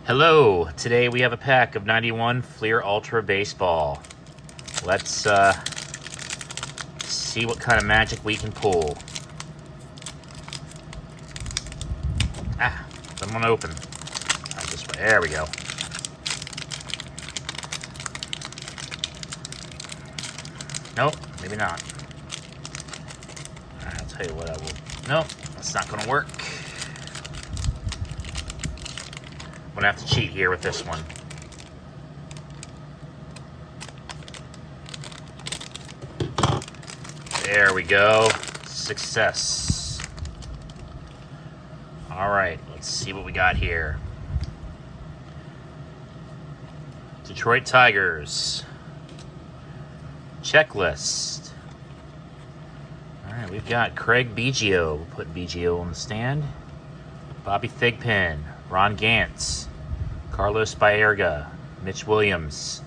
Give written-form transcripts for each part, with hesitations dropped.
Hello, today we have a pack of 91 Fleer Ultra Baseball. Let's see what kind of magic we can pull. Someone open. This way. There we go. Nope, maybe not. I'll tell you what, I will. Nope, that's not going to work. I'm going to have to cheat here with this one. There we go. Success. All right, let's see what we got here. Detroit Tigers. Checklist. All right, we've got Craig Biggio. We'll put Biggio on the stand. Bobby Thigpen. Ron Gantz. Carlos Baerga. Mitch Williams.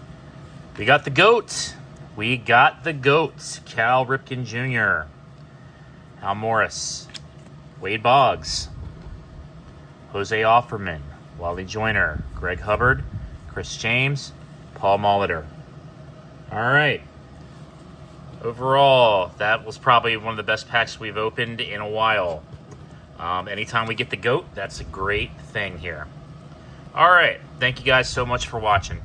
We got the GOAT. We got the GOAT. Cal Ripken Jr. Al Morris. Wade Boggs. Jose Offerman. Wally Joyner. Greg Hubbard. Chris James. Paul Molitor. All right. Overall, that was probably one of the best packs we've opened in a while. Anytime we get the GOAT, that's a great thing here. All right. Thank you guys so much for watching.